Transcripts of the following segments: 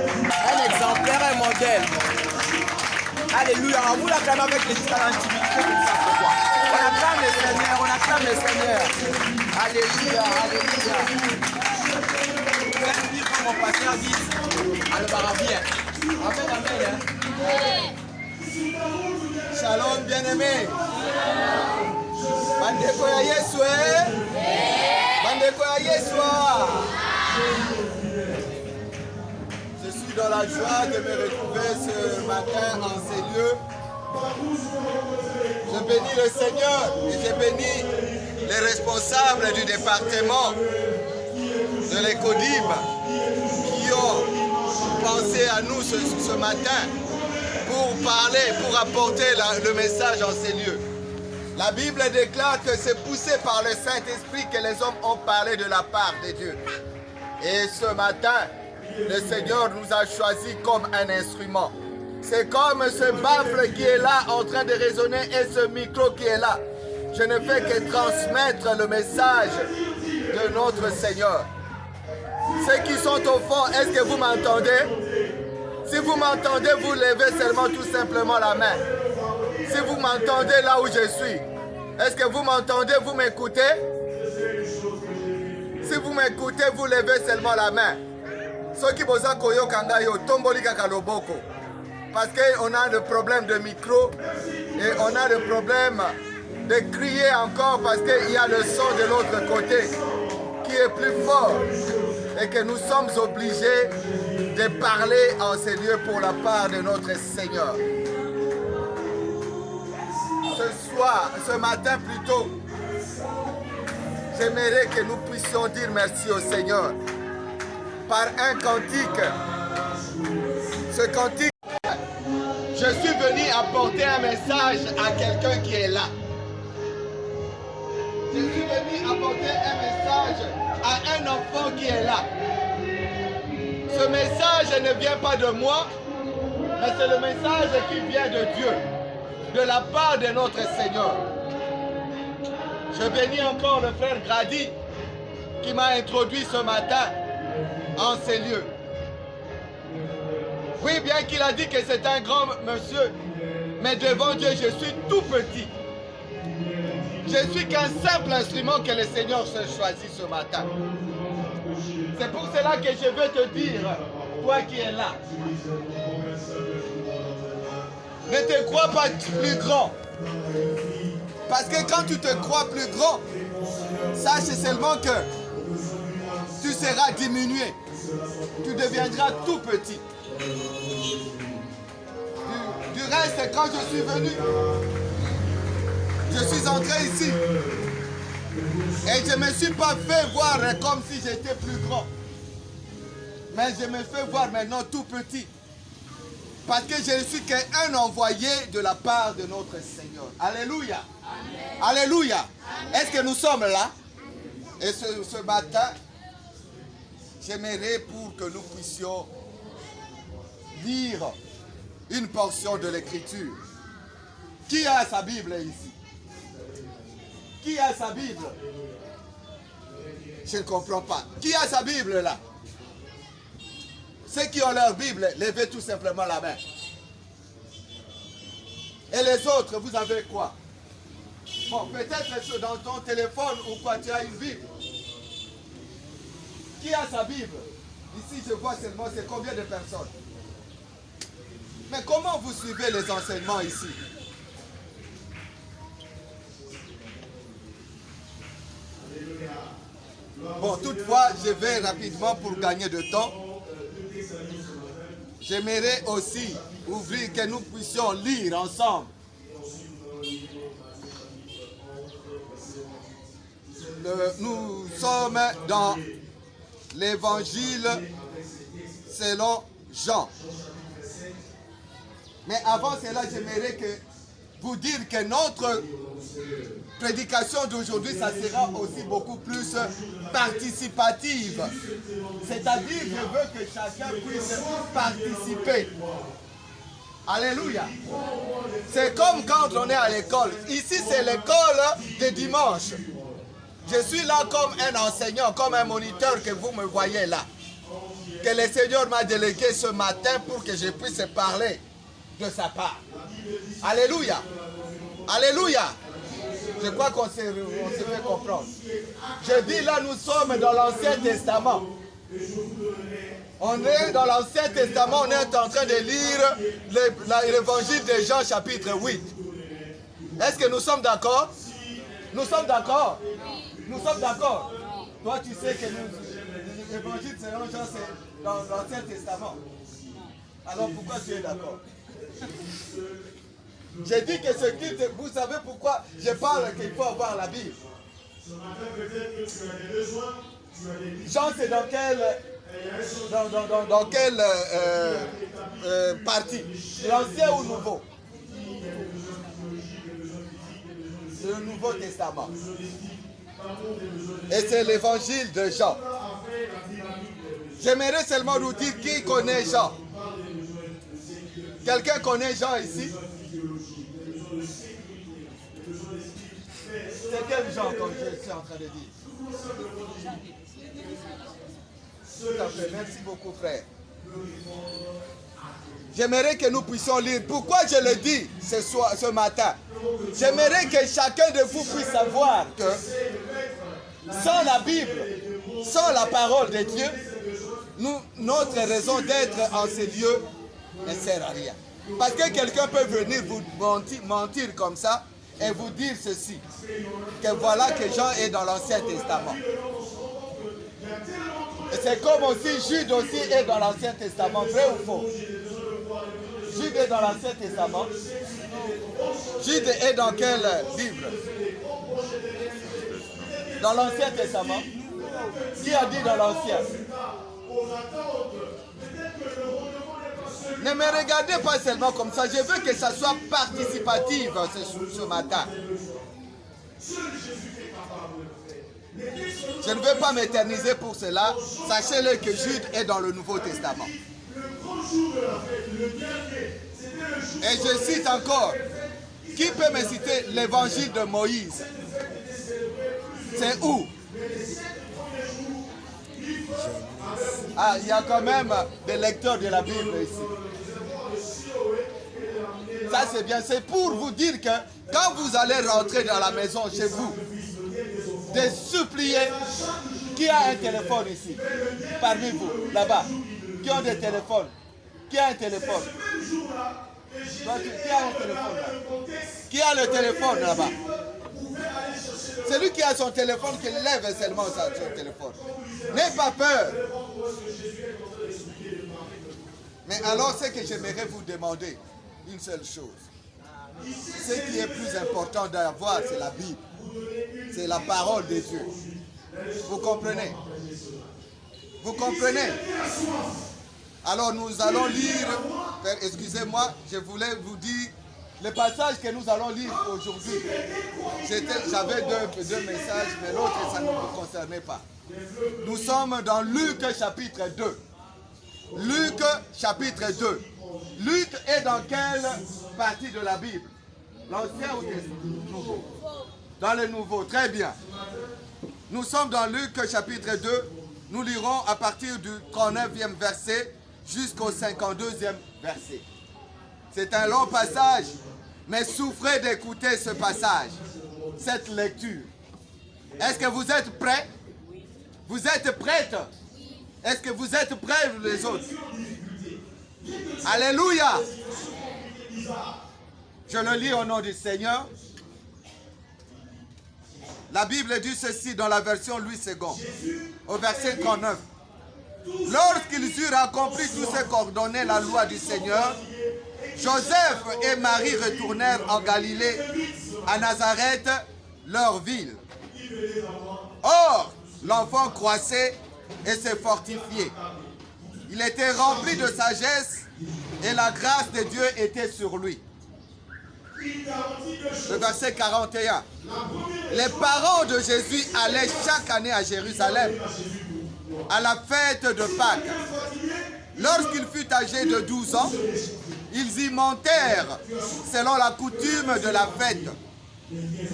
Un exemplaire, un modèle. Alléluia. On vous l'acclame avec les intimité comme ça. Pourquoi? On acclame le Seigneur, on acclame le Seigneur. Alléluia, alléluia. Vous allez dire comme mon pasteur dit, à le barabien. Amen, amen. Hein? Shalom, bien-aimé. Bandeko ya Yesu, Bandeko ya Yesu. Je suis dans la joie de me retrouver ce matin en ces lieux. Je bénis le Seigneur et je bénis les responsables du département de l'Ecodib qui ont pensé à nous ce matin pour parler, pour apporter le message en ces lieux. La Bible déclare que c'est poussé par le Saint-Esprit que les hommes ont parlé de la part de Dieu. Et ce matin, le Seigneur nous a choisis comme un instrument. C'est comme ce baffle qui est là en train de résonner et ce micro qui est là. Je ne fais que transmettre le message de notre Seigneur. Ceux qui sont au fond, est-ce que vous m'entendez? Si vous m'entendez, vous levez seulement tout simplement la main. Si vous m'entendez là où je suis, est-ce que vous m'entendez, vous m'écoutez? Si vous m'écoutez, vous levez seulement la main. Ceux qui bosa koyo kangayo tomboli kakaloboko. Parce qu'on a le problème de micro et on a le problème de crier encore parce qu'il y a le son de l'autre côté qui est plus fort et que nous sommes obligés de parler en ces lieux pour la part de notre Seigneur. Ce soir, ce matin plutôt, j'aimerais que nous puissions dire merci au Seigneur par un cantique. Ce cantique, je suis venu apporter un message à quelqu'un qui est là. Je suis venu apporter un message à un enfant qui est là. Ce message ne vient pas de moi, mais c'est le message qui vient de Dieu, de la part de notre Seigneur. Je bénis encore le frère Grady qui m'a introduit ce matin en ces lieux. Oui, bien qu'il a dit que c'est un grand monsieur, mais devant Dieu, je suis tout petit. Je suis qu'un simple instrument que le Seigneur se choisit ce matin. C'est pour cela que je veux te dire, toi qui es là, ne te crois pas plus grand. Parce que quand tu te crois plus grand, sache seulement que tu seras diminué. Tu deviendras tout petit. Du reste, quand je suis venu, je suis entré ici et je ne me suis pas fait voir comme si j'étais plus grand. Mais je me fais voir maintenant tout petit. Parce que je ne suis qu'un envoyé de la part de notre Seigneur. Alléluia. Amen. Alléluia. Est-ce que nous sommes là? Et ce matin, j'aimerais pour que nous puissions lire une portion de l'Écriture. Qui a sa Bible ici? Qui a sa Bible? Je ne comprends pas. Qui a sa Bible là? Ceux qui ont leur Bible, levez tout simplement la main. Et les autres, vous avez quoi? Bon, peut-être dans ton téléphone ou quoi, tu as une Bible. Qui a sa Bible? Ici, je vois seulement, c'est combien de personnes? Mais comment vous suivez les enseignements ici? Bon, toutefois, je vais rapidement pour gagner de temps. J'aimerais aussi ouvrir que nous puissions lire ensemble. Nous sommes dans l'évangile selon Jean. Mais avant cela, j'aimerais vous dire que notre prédication d'aujourd'hui, ça sera aussi beaucoup plus participative. C'est-à-dire, je veux que chacun puisse participer. Alléluia. C'est comme quand on est à l'école. Ici, c'est l'école de dimanche. Je suis là comme un enseignant, comme un moniteur que vous me voyez là. que le Seigneur m'a délégué ce matin pour que je puisse parler de sa part. Alléluia. Alléluia. Je crois qu'on s'est fait comprendre. Je dis là, nous sommes dans l'Ancien Testament. On est dans l'Ancien Testament, on est en train de lire l'évangile de Jean chapitre 8. Est-ce que nous sommes d'accord? Nous sommes d'accord? Nous sommes d'accord? Toi, tu sais que l'évangile selon Jean, c'est dans l'Ancien Testament. Alors pourquoi tu es d'accord? J'ai dit que ce culte, vous savez pourquoi je parle qu'il faut avoir la Bible. Jean, c'est dans quelle partie? L'Ancien ou Nouveau? Le Nouveau Testament. Et c'est l'évangile de Jean. J'aimerais seulement nous dire qui connaît Jean. Quelqu'un connaît Jean ici? C'est quel Jean comme je suis en train de dire? Tout à fait. Merci beaucoup, frère. J'aimerais que nous puissions lire. Pourquoi je le dis ce matin? J'aimerais que chacun de vous puisse savoir que sans la Bible, sans la parole de Dieu, notre raison d'être en ces lieux ne sert à rien. Parce que quelqu'un peut venir vous mentir comme ça et vous dire ceci, que voilà que Jean est dans l'Ancien Testament. Et c'est comme aussi Jude aussi est dans l'Ancien Testament, vrai ou faux? Jude est dans l'Ancien Testament. Jude est dans quel livre? Dans l'Ancien Testament. Qui a dit dans l'Ancien? Ne me regardez pas seulement comme ça. Je veux que ça soit participatif ce matin. Je ne veux pas m'éterniser pour cela. Sachez-le que Jude est dans le Nouveau Testament. Et je cite encore. Qui peut me citer l'évangile de Moïse? C'est où? Ah, il y a quand même des lecteurs de la Bible ici. Ça c'est bien. C'est pour vous dire que quand vous allez rentrer dans la maison chez vous, de supplier. Qui a un téléphone ici? Parmi vous, là-bas. Qui ont des téléphones? Qui a un téléphone? Toi, qui a un téléphone là? Qui a le téléphone là-bas? Celui qui a son téléphone, qui lève seulement son téléphone. N'aie pas peur. Mais alors, ce que j'aimerais vous demander, une seule chose. Ce qui est plus important d'avoir, c'est la Bible. C'est la parole de Dieu. Vous comprenez? Vous comprenez? Alors nous allons lire, excusez-moi, je voulais vous dire, le passage que nous allons lire aujourd'hui, j'avais deux messages, mais l'autre, ça ne me concernait pas. Nous sommes dans Luc chapitre 2. Luc chapitre 2. Luc est dans quelle partie de la Bible? L'Ancien ou le Nouveau? Dans le Nouveau, très bien. Nous sommes dans Luc chapitre 2. Nous lirons à partir du 39e verset jusqu'au 52e verset. C'est un long passage, mais souffrez d'écouter ce passage, cette lecture. Est-ce que vous êtes prêts? Vous êtes prêtes? Est-ce que vous êtes prêts les autres? Alléluia! Je le lis au nom du Seigneur. La Bible dit ceci dans la version Louis II, au verset 39. Lorsqu'ils eurent accompli tout ce qu'ordonnait la loi du Seigneur, Joseph et Marie retournèrent en Galilée, à Nazareth, leur ville. Or, l'enfant croissait et se fortifiait. Il était rempli de sagesse et la grâce de Dieu était sur lui. Le verset 41. Les parents de Jésus allaient chaque année à Jérusalem, à la fête de Pâques. Lorsqu'il fut âgé de 12 ans, ils y montèrent selon la coutume de la fête.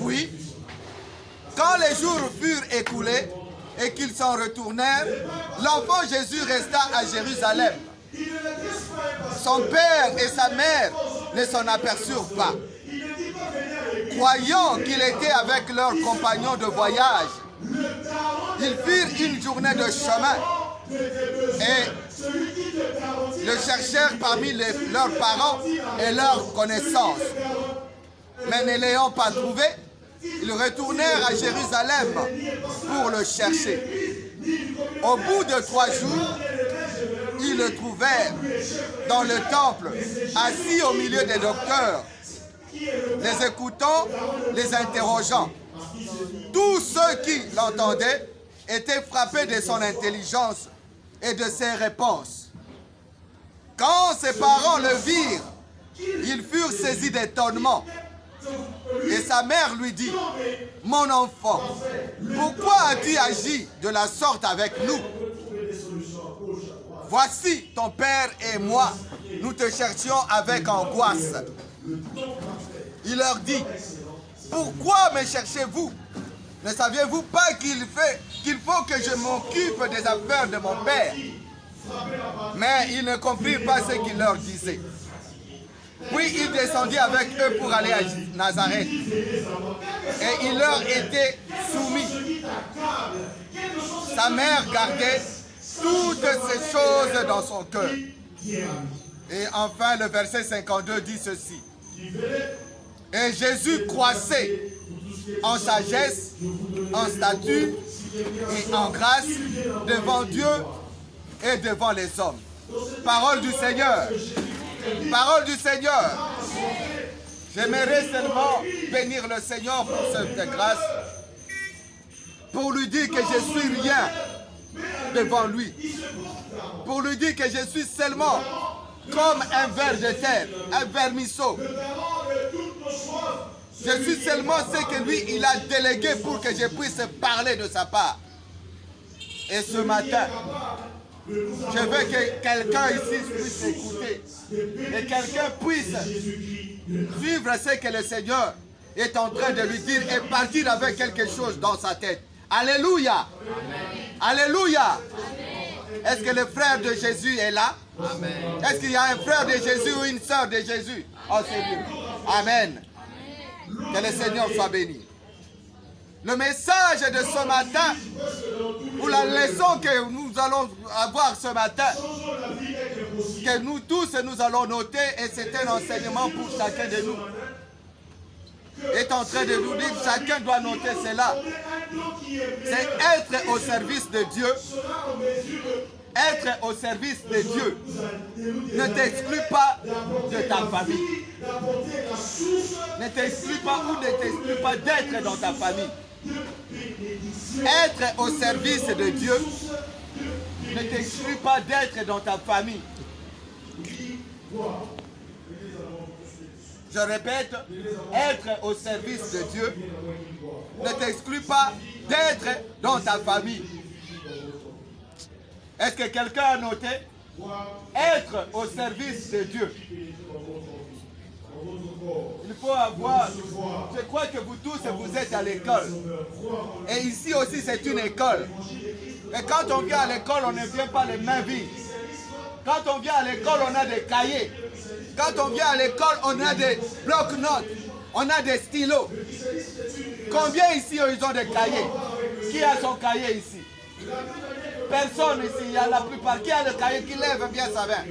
Puis, quand les jours furent écoulés, et qu'ils s'en retournèrent, l'enfant Jésus resta à Jérusalem. Son père et sa mère ne s'en aperçurent pas. Croyant qu'il était avec leurs compagnons de voyage, ils firent une journée de chemin et le cherchèrent parmi leurs parents et leurs connaissances. Mais ne l'ayant pas trouvé, ils retournèrent à Jérusalem pour le chercher. Au bout de 3 jours, ils le trouvèrent dans le temple, assis au milieu des docteurs, les écoutant, les interrogeant. Tous ceux qui l'entendaient étaient frappés de son intelligence et de ses réponses. Quand ses parents le virent, ils furent saisis d'étonnement. Et sa mère lui dit, « Mon enfant, pourquoi as-tu agi de la sorte avec nous? Voici ton père et moi, nous te cherchions avec angoisse. » Il leur dit, « Pourquoi me cherchez-vous? Ne saviez-vous pas qu'il faut que je m'occupe des affaires de mon père? » Mais ils ne comprirent pas ce qu'il leur disait. Puis il descendit avec eux pour aller à Nazareth. Et il leur était soumis. Sa mère gardait toutes ces choses dans son cœur. Et enfin, le verset 52 dit ceci. Et Jésus croissait en sagesse, en stature et en grâce devant Dieu et devant les hommes. Parole du Seigneur. Parole du Seigneur. J'aimerais seulement bénir le Seigneur pour cette grâce, pour lui dire que je suis rien devant lui, pour lui dire que je suis seulement comme un ver de terre, un vermisseau. Je suis seulement ce que lui, il a délégué pour que je puisse parler de sa part. Et ce matin, je veux que quelqu'un ici puisse écouter et quelqu'un puisse vivre ce que le Seigneur est en train de lui dire et partir avec quelque chose dans sa tête. Alléluia! Amen. Alléluia! Est-ce que le frère de Jésus est là? Est-ce qu'il y a un frère de Jésus ou une sœur de Jésus? Oh, c'est lui. Amen. Que le Seigneur soit béni. Le message de ce matin, ou la leçon que nous allons avoir ce matin, que nous tous nous allons noter, et c'est un enseignement pour chacun de nous, est en train de nous dire, chacun doit noter cela. C'est être au service de Dieu. Être au service de Dieu ne t'exclut pas de ta famille. Ne t'exclut pas ou ne t'exclut pas d'être dans ta famille. Être au service de Dieu ne t'exclut pas d'être dans ta famille. Je répète, être au service de Dieu ne t'exclut pas d'être dans ta famille. Est-ce que quelqu'un a noté? Être au service de Dieu. Il faut avoir, je crois que vous tous, vous êtes à l'école. Et ici aussi, c'est une école. Et quand on vient à l'école, on ne vient pas les mains vides. Quand on vient à l'école, on a des cahiers. Quand on vient à l'école, on a des blocs-notes. On a des stylos. Combien ici, ils ont des cahiers? Qui a son cahier ici? Personne ici, il y a la plupart. Qui a le cahier qui lève bien sa main?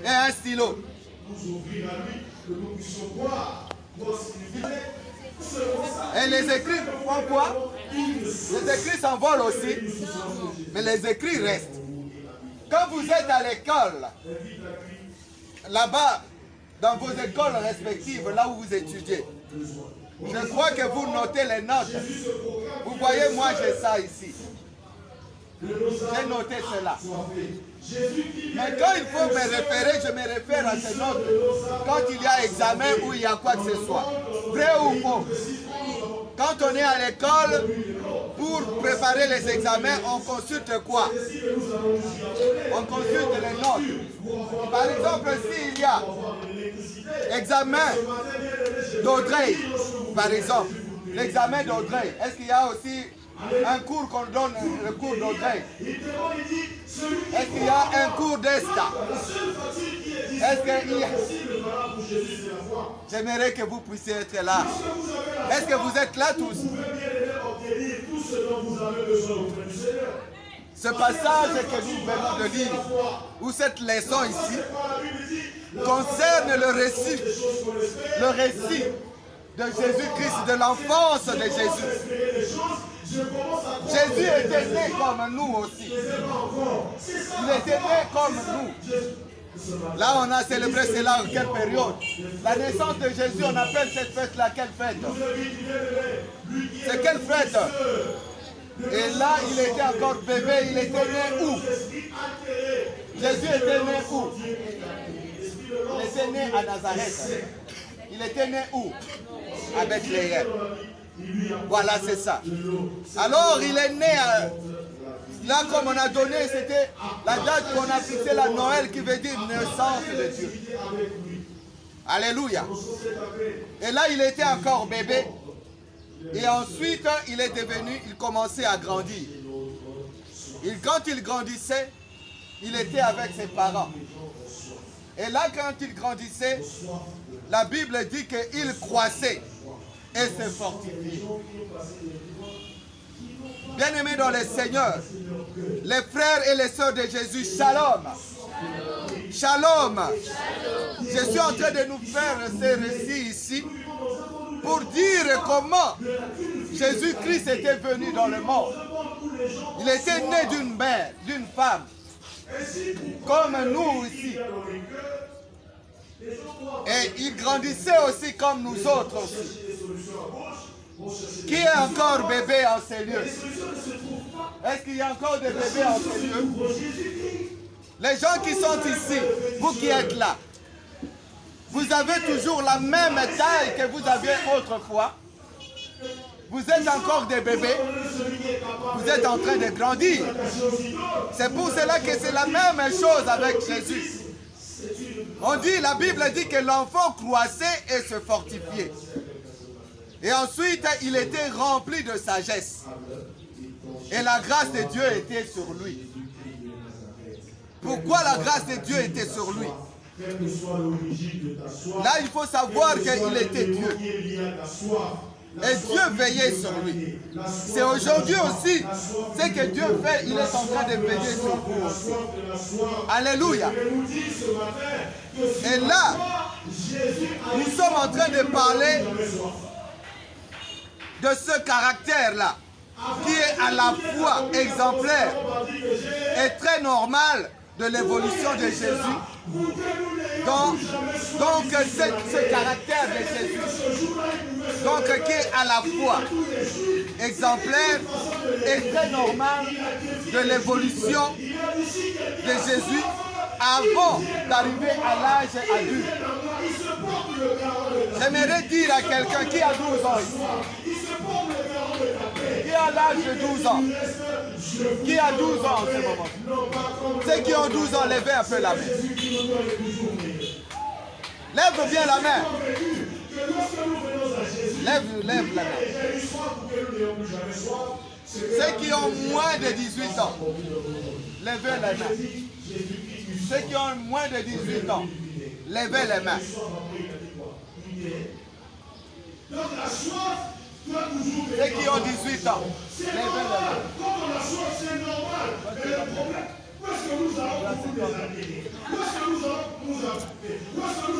Et un stylo. Et les écrits font quoi? Les écrits s'envolent aussi, mais les écrits restent. Quand vous êtes à l'école, là-bas, dans vos écoles respectives, là où vous étudiez, je crois que vous notez les notes. Vous voyez, moi j'ai ça ici. J'ai noté cela. Mais quand il faut me référer, je me réfère à ces notes. Quand il y a examen ou il y a quoi que ce soit. Vrai ou faux? Quand on est à l'école, pour préparer les examens, on consulte quoi? On consulte les notes. Par exemple, s'il y a examen d'Audrey, par exemple, l'examen d'Audrey, est-ce qu'il y a aussi un cours qu'on donne, le cours d'Audrey? Est-ce qu'il y a un cours d'Esta? Est-ce qu'il y a... J'aimerais que vous puissiez être là. Est-ce que vous êtes là tous? Ce passage que nous venons de lire, ou cette leçon ici, concerne le récit de Jésus-Christ, de l'enfance de Jésus. Jésus était né comme nous aussi. Il était né comme nous. Là, on a célébré cela en quelle période? La naissance de Jésus, on appelle cette fête-là quelle fête? C'est quelle fête? Et là, il était encore bébé, il était né où? Jésus était né où? Il était né à Nazareth. Il était né où? À Bethléem. Voilà, c'est ça. Alors, il est né là, comme on a donné, c'était la date qu'on a fixée, la Noël, qui veut dire naissance de Dieu. Alléluia. Et là, il était encore bébé. Et ensuite, il commençait à grandir. Quand il grandissait, il était avec ses parents. Et là, quand il grandissait, la Bible dit qu'il croissait et se fortifiait. Bien-aimés dans le Seigneur, les frères et les sœurs de Jésus, shalom. Shalom. Je suis en train de nous faire ces récits ici pour dire comment Jésus-Christ était venu dans le monde. Il était né d'une mère, d'une femme, comme nous ici. Et il grandissait aussi comme nous autres aussi. Qui est encore bébé en ces lieux? Est-ce qu'il y a encore des bébés en ces lieux? Les gens qui sont ici, vous qui êtes là, vous avez toujours la même taille que vous aviez autrefois. Vous êtes encore des bébés. Vous êtes en train de grandir. C'est pour cela que c'est la même chose avec Jésus. On dit, la Bible dit que l'enfant croissait et se fortifiait. Et ensuite, il était rempli de sagesse. Et la grâce de Dieu était sur lui. Pourquoi la grâce de Dieu était sur lui? Là, il faut savoir qu'il était Dieu. Et Dieu veillait sur lui. C'est aujourd'hui aussi ce que Dieu fait. Il est en train de veiller sur vous aussi. Alléluia. Et là, nous sommes en train de parler de ce caractère-là, qui est à la fois exemplaire et très normal de l'évolution de Jésus. Donc ce caractère de Jésus, donc qui est à la fois exemplaire et très normal de l'évolution de Jésus avant d'arriver à l'âge adulte. J'aimerais dire à quelqu'un qui a 12 ans ici, qui a l'âge de 12 ans, qui a 12 ans en ce moment. Ceux qui ont 12 ans, levez un peu la main. Lève bien la main. Lève la main. Ceux qui ont moins de 18 ans, levez les mains. Ceux qui ont moins de 18 ans, levez les mains. Ceux qui ont 18 ans, levez les mains. Où est-ce que nous allons pour nous déshabiller? Où est-ce que nous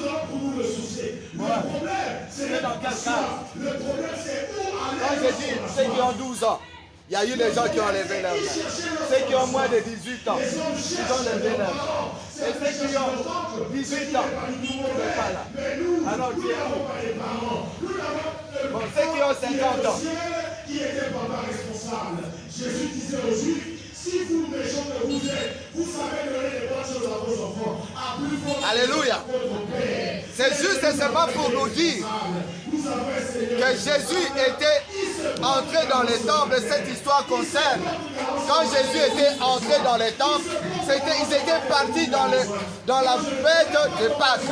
allons pour nous ressourcer? Le problème, c'est dans quel cas? Le problème, c'est où aller. Quand je dis ceux qui ont 12 ans, il y a eu des gens qui ont levé leurs mains. Ceux qui ont moins de 18 ans, ils ont levé leurs mains. Et ceux qui ont 18 ans, ils ne sont pas là. Alors tu es où? Bon, ceux qui ont 50 ans. Qui était papa responsable? Jésus disait aux Juifs, si vous, méchants que vous êtes, vous savez donner les bonnes choses à vos enfants, à plus fort. Alléluia. C'est juste et seulement pour nous dire que Jésus était entré dans les temples. Cette histoire concerne. Quand Jésus était entré dans les temples, ils étaient partis dans la fête de Pâques.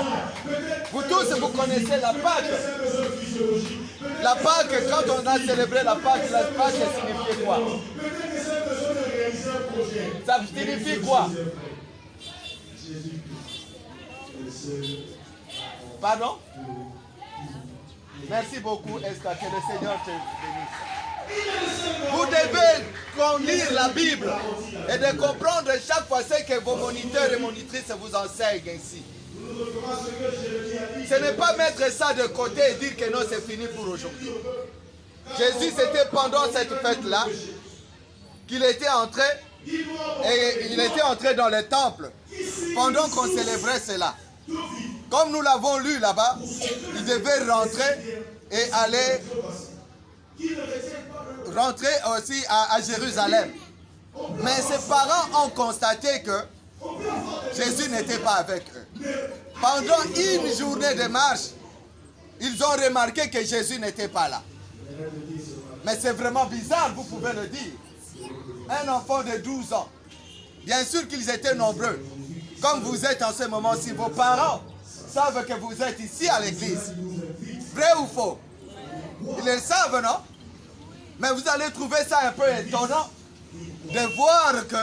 Vous tous, vous connaissez la Pâques. La Pâque, quand on a célébré la Pâque signifiait quoi? Ça signifie quoi? Pardon? Merci beaucoup, Esther. Que le Seigneur te bénisse. Vous devez lire la Bible et de comprendre chaque fois ce que vos moniteurs et monitrices vous enseignent ainsi. Ce n'est pas mettre ça de côté et dire que non, c'est fini pour aujourd'hui. Jésus, c'était pendant cette fête-là qu'il était entré, et il était entré dans le temple pendant qu'on célébrait cela. Comme nous l'avons lu là-bas, il devait rentrer et rentrer aussi à Jérusalem. Mais ses parents ont constaté que Jésus n'était pas avec eux. Pendant une journée de marche, ils ont remarqué que Jésus n'était pas là. Mais c'est vraiment bizarre, vous pouvez le dire. Un enfant de 12 ans. Bien sûr qu'ils étaient nombreux. Comme vous êtes en ce moment-ci, vos parents savent que vous êtes ici à l'église. Vrai ou faux? Ils le savent, non? Mais vous allez trouver ça un peu étonnant de voir que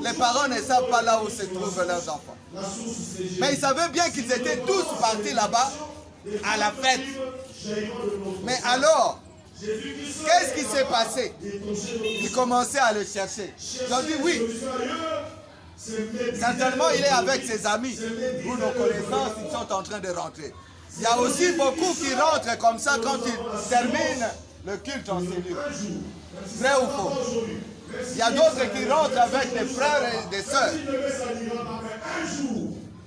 les parents ne savent pas là où se trouvent leurs enfants. Mais ils savaient bien qu'ils étaient tous partis là-bas à la fête. Mais alors, qu'est-ce qui s'est passé? Ils commençaient à le chercher. Ils ont dit oui. Certainement, il est avec ses amis ou nos connaissances, ils sont en train de rentrer. Il y a aussi beaucoup qui rentrent comme ça quand ils terminent le culte en cellule. Vrai ou faux? Il y a d'autres qui rentrent avec des frères et des sœurs.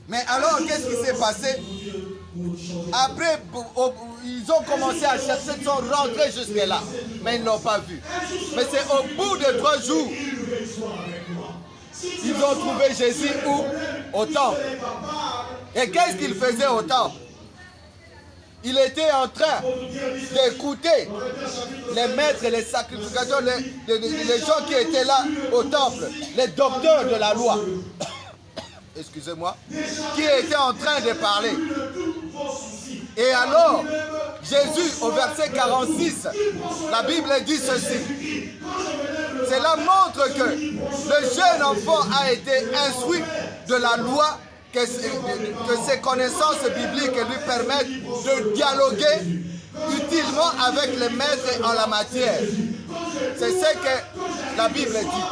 Mais alors, qu'est-ce qui s'est passé? Après, ils ont commencé à chercher, ils sont rentrés jusque-là. Mais ils ne l'ont pas vu. Mais c'est au bout de 3 jours, ils ont trouvé Jésus où? Au temple. Et qu'est-ce qu'il faisait au temple? Il était en train d'écouter les maîtres, les sacrificateurs, les gens qui étaient là au temple, les docteurs de la loi, excusez-moi, qui étaient en train de parler. Et alors, Jésus, au verset 46, la Bible dit ceci. Cela montre que le jeune enfant a été instruit de la loi, que ses connaissances bibliques lui permettent de dialoguer utilement avec les maîtres en la matière. C'est ce que la Bible dit.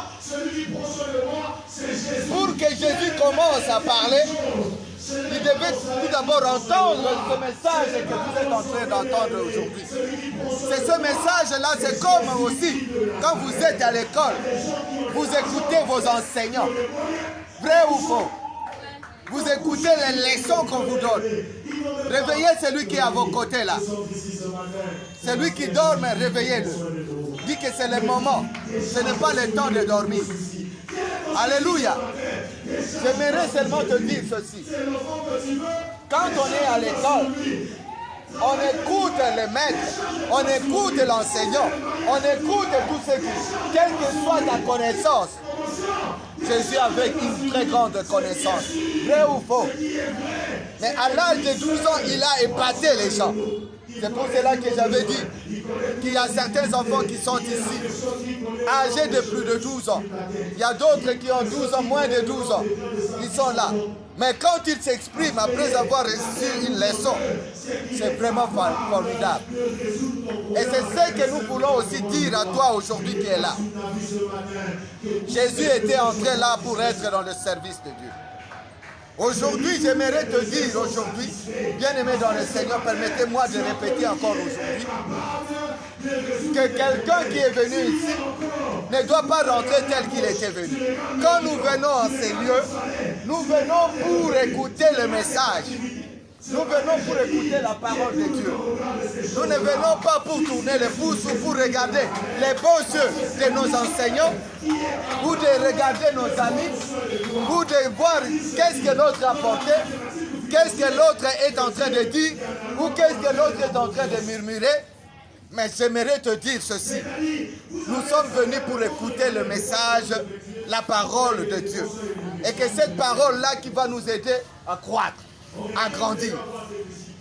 Pour que Jésus commence à parler, il devait tout d'abord entendre ce message que vous êtes en train d'entendre aujourd'hui. C'est ce message-là, c'est comme aussi quand vous êtes à l'école, vous écoutez vos enseignants. Vrai ou faux? Vous écoutez les leçons qu'on vous donne. Réveillez celui qui est à vos côtés là. Celui qui dort, mais réveillez-le. Dis que c'est le moment. Ce n'est pas le temps de dormir. Alléluia. J'aimerais seulement te dire ceci. Quand on est à l'école, on écoute les maîtres, on écoute l'enseignant, on écoute tout ce qui, quelle que soit ta connaissance. Jésus avait une très grande connaissance. Vrai ou faux? Mais à l'âge de 12 ans, il a épaté les gens. C'est pour cela que j'avais dit qu'il y a certains enfants qui sont ici, âgés de plus de 12 ans. Il y a d'autres qui ont 12 ans, moins de 12 ans. Ils sont là. Mais quand ils s'expriment après avoir reçu une leçon, c'est vraiment formidable. Et c'est ce que nous voulons aussi dire à toi aujourd'hui qui est là. Jésus était entré là pour être dans le service de Dieu. Aujourd'hui, j'aimerais te dire, aujourd'hui, bien-aimé dans le Seigneur, permettez-moi de répéter encore aujourd'hui, que quelqu'un qui est venu ici ne doit pas rentrer tel qu'il était venu. Quand nous venons en ces lieux, nous venons pour écouter le message. Nous venons pour écouter la parole de Dieu. Nous ne venons pas pour tourner les pouces ou pour regarder les beaux yeux de nos enseignants, ou de regarder nos amis, ou de voir qu'est-ce que l'autre a apporté, qu'est-ce que l'autre est en train de dire, ou qu'est-ce que l'autre est en train de murmurer. Mais j'aimerais te dire ceci. Nous sommes venus pour écouter le message, la parole de Dieu. Et que cette parole-là qui va nous aider à croître, à grandir.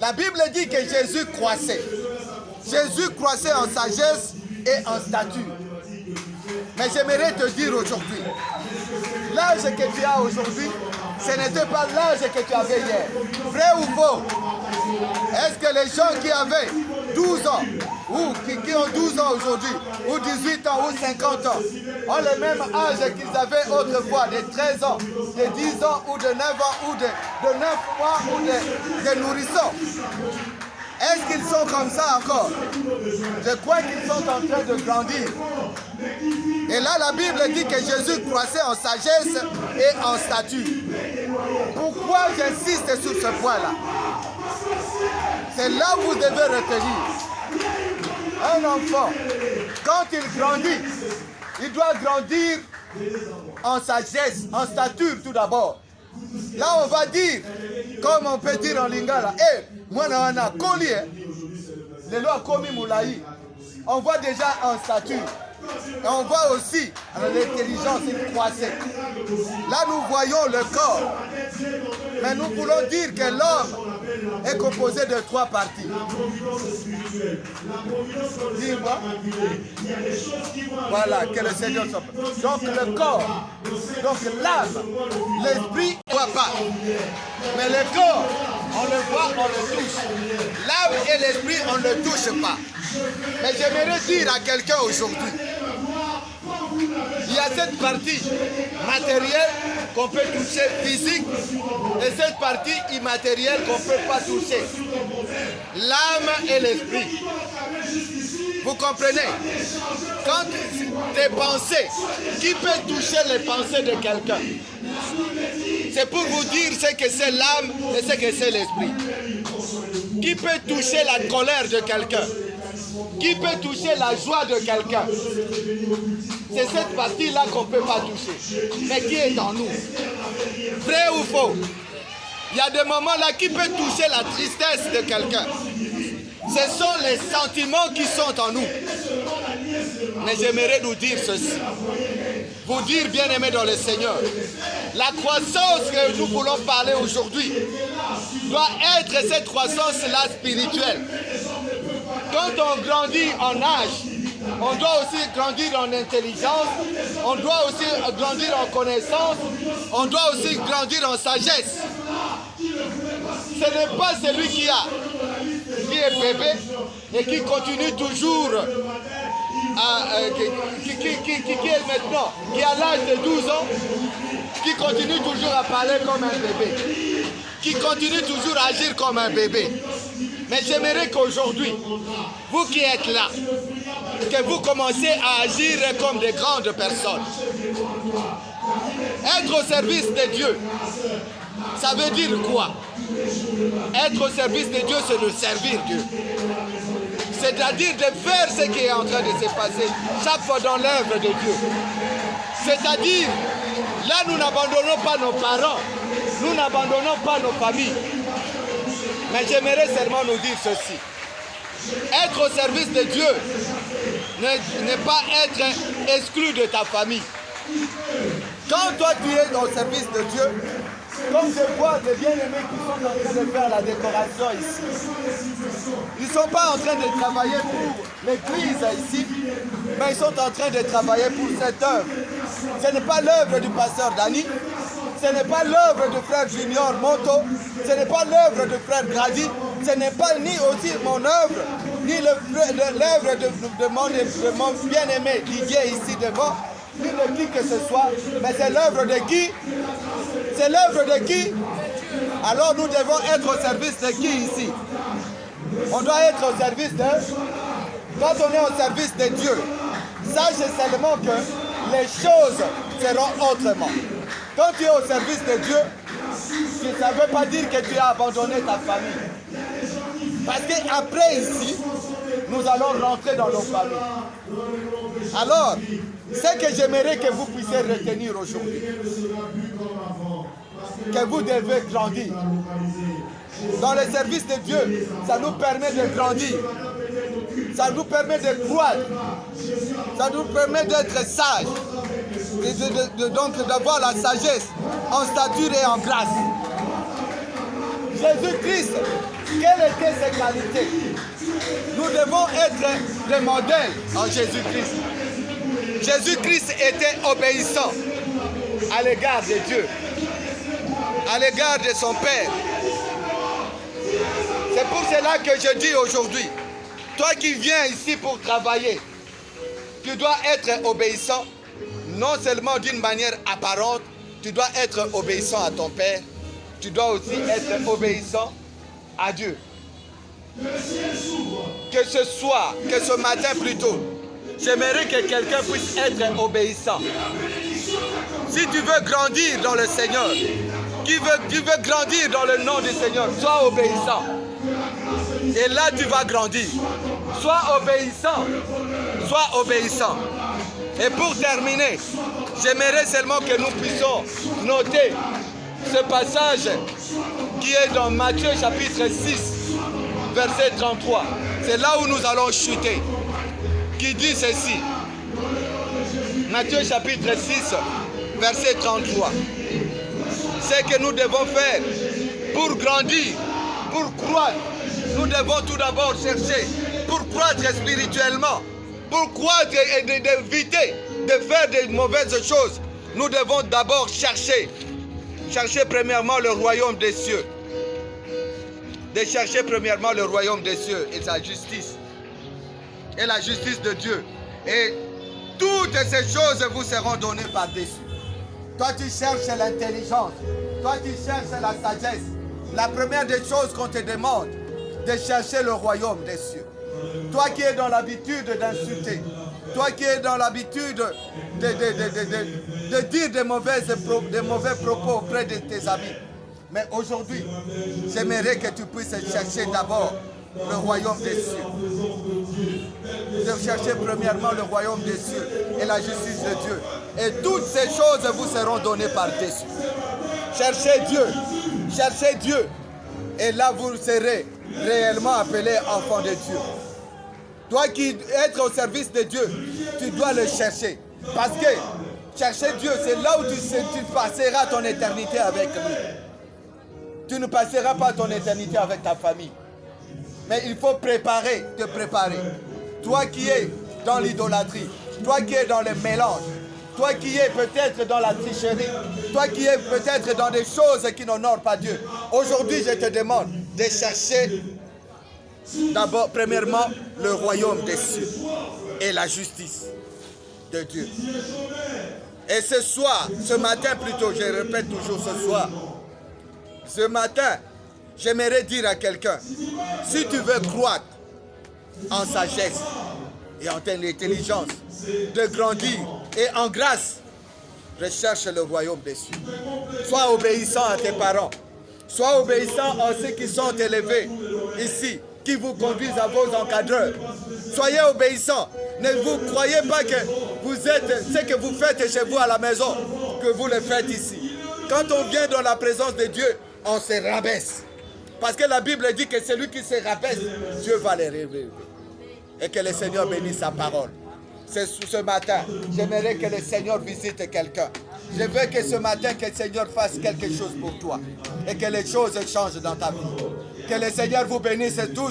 La Bible dit que Jésus croissait. Jésus croissait en sagesse et en stature. Mais j'aimerais te dire aujourd'hui, l'âge que tu as aujourd'hui, ce n'était pas l'âge que tu avais hier. Vrai ou faux? Est-ce que les gens qui avaient 12 ans, ou qui ont 12 ans aujourd'hui, ou 18 ans, ou 50 ans, ont le même âge qu'ils avaient autrefois, de 13 ans, de 10 ans, ou de 9 ans, ou de 9 mois, ou de nourrissons? Est-ce qu'ils sont comme ça encore? Je crois qu'ils sont en train de grandir. Et là, la Bible dit que Jésus croissait en sagesse et en stature. Pourquoi j'insiste sur ce point-là? C'est là où vous devez retenir. Un enfant, quand il grandit, il doit grandir en sagesse, en stature tout d'abord. Là, on va dire, comme on peut dire en lingala, moi, na koli, les lois komi moulaï. On voit déjà en stature. Et on voit aussi l'intelligence, il croissait. Là, nous voyons le corps. Mais nous voulons dire que l'homme est composé de 3 parties. Dis-moi. Voilà, que le Seigneur soit. Donc le corps, donc l'âme, l'esprit, on ne voit pas. Mais le corps, on le voit, on le touche. L'âme et l'esprit, on ne le touche pas. Mais j'aimerais dire à quelqu'un aujourd'hui, il y a cette partie matérielle qu'on peut toucher, physique, et cette partie immatérielle qu'on ne peut pas toucher. L'âme et l'esprit. Vous comprenez? Quand tes pensées, qui peut toucher les pensées de quelqu'un? C'est pour vous dire ce que c'est l'âme et ce que c'est l'esprit. Qui peut toucher la colère de quelqu'un? Qui peut toucher la joie de quelqu'un? C'est cette partie-là qu'on ne peut pas toucher. Mais qui est en nous? Vrai ou faux? Il y a des moments là qui peut toucher la tristesse de quelqu'un. Ce sont les sentiments qui sont en nous. Mais j'aimerais nous dire ceci. Vous dire, bien-aimés dans le Seigneur, la croissance que nous voulons parler aujourd'hui doit être cette croissance-là spirituelle. Quand on grandit en âge, on doit aussi grandir en intelligence, on doit aussi grandir en connaissance, on doit aussi grandir en sagesse. Ce n'est pas celui qui est bébé et qui continue toujours, qui est maintenant, qui a l'âge de 12 ans, qui continue toujours à parler comme un bébé, qui continue toujours à agir comme un bébé. Mais j'aimerais qu'aujourd'hui, vous qui êtes là, que vous commencez à agir comme des grandes personnes. Être au service de Dieu, ça veut dire quoi? Être au service de Dieu, c'est de servir Dieu. C'est-à-dire de faire ce qui est en train de se passer chaque fois dans l'œuvre de Dieu. C'est-à-dire, là nous n'abandonnons pas nos parents, nous n'abandonnons pas nos familles. Mais j'aimerais seulement nous dire ceci. Être au service de Dieu n'est pas être exclu de ta famille. Quand toi tu es au service de Dieu, comme je vois des bien-aimés qui sont en train de faire la décoration ici, ils ne sont pas en train de travailler pour l'église ici, mais ils sont en train de travailler pour cette œuvre. Ce n'est pas l'œuvre du pasteur Dani, ce n'est pas l'œuvre du frère Junior Moto, ce n'est pas l'œuvre du frère Grady, ce n'est pas ni aussi mon œuvre, ni l'œuvre de mon bien-aimé Didier ici devant, ni de qui que ce soit, mais c'est l'œuvre de qui? C'est l'œuvre de qui? Alors nous devons être au service de qui ici? On doit être au service de... Quand on est au service de Dieu, sache seulement que les choses seront autrement. Quand tu es au service de Dieu, ça ne veut pas dire que tu as abandonné ta famille. Parce qu'après ici, nous allons rentrer dans nos familles. Alors, ce que j'aimerais que vous puissiez retenir aujourd'hui, que vous devez grandir. Dans le service de Dieu, ça nous permet de grandir. Ça nous permet de croître. Ça nous permet d'être sages. Donc d'avoir la sagesse en stature et en grâce. Jésus-Christ Quelles étaient ses qualités? Nous devons être des modèles en Jésus-Christ. Jésus-Christ était obéissant à l'égard de Dieu, à l'égard de son Père. C'est pour cela que je dis aujourd'hui, toi qui viens ici pour travailler, tu dois être obéissant, non seulement d'une manière apparente, tu dois être obéissant à ton Père, tu dois aussi être obéissant à Dieu. Que ce soir, que ce matin plutôt, j'aimerais que quelqu'un puisse être obéissant. Si tu veux grandir dans le Seigneur, tu veux grandir dans le nom du Seigneur, sois obéissant. Et là, tu vas grandir. Sois obéissant. Sois obéissant. Et pour terminer, j'aimerais seulement que nous puissions noter ce passage qui est dans Matthieu chapitre 6, verset 33. C'est là où nous allons chuter. Qui dit ceci. Matthieu chapitre 6, verset 33. C'est que nous devons faire pour grandir, pour croître. Nous devons tout d'abord chercher pour croître spirituellement, pour croître et d'éviter de faire de mauvaises choses. Nous devons d'abord chercher premièrement le royaume des cieux. De chercher premièrement le royaume des cieux et sa justice. Et la justice de Dieu. Et toutes ces choses vous seront données par-dessus. Toi, tu cherches l'intelligence. Toi, tu cherches la sagesse. La première des choses qu'on te demande, de chercher le royaume des cieux. Toi qui es dans l'habitude d'insulter. Toi qui es dans l'habitude de dire des mauvais propos auprès de tes amis. Mais aujourd'hui, j'aimerais que tu puisses chercher d'abord le royaume des cieux. De chercher premièrement le royaume des cieux et la justice de Dieu. Et toutes ces choses vous seront données par-dessus. Cherchez Dieu. Cherchez Dieu. Et là, vous serez réellement appelés enfants de Dieu. Toi qui es au service de Dieu, tu dois le chercher. Parce que chercher Dieu, c'est là où tu passeras ton éternité avec lui. Tu ne passeras pas ton éternité avec ta famille. Mais il faut te préparer. Toi qui es dans l'idolâtrie, toi qui es dans le mélange, toi qui es peut-être dans la tricherie, toi qui es peut-être dans des choses qui n'honorent pas Dieu. Aujourd'hui, je te demande de chercher d'abord, premièrement, le royaume des cieux et la justice de Dieu. Et ce soir, ce matin plutôt, je répète toujours ce soir, ce matin, j'aimerais dire à quelqu'un, si tu veux croître en sagesse et en intelligence, de grandir et en grâce, recherche le royaume des cieux. Sois obéissant à tes parents. Sois obéissant à ceux qui sont élevés ici, qui vous conduisent à vos encadreurs. Soyez obéissants. Ne vous croyez pas que vous êtes ce que vous faites chez vous à la maison, que vous le faites ici. Quand on vient dans la présence de Dieu, on se rabaisse. Parce que la Bible dit que celui qui se rabaisse, Dieu va les révéler. Et que le Seigneur bénisse sa parole. C'est ce matin, j'aimerais que le Seigneur visite quelqu'un. Je veux que ce matin, que le Seigneur fasse quelque chose pour toi. Et que les choses changent dans ta vie. Que le Seigneur vous bénisse tous.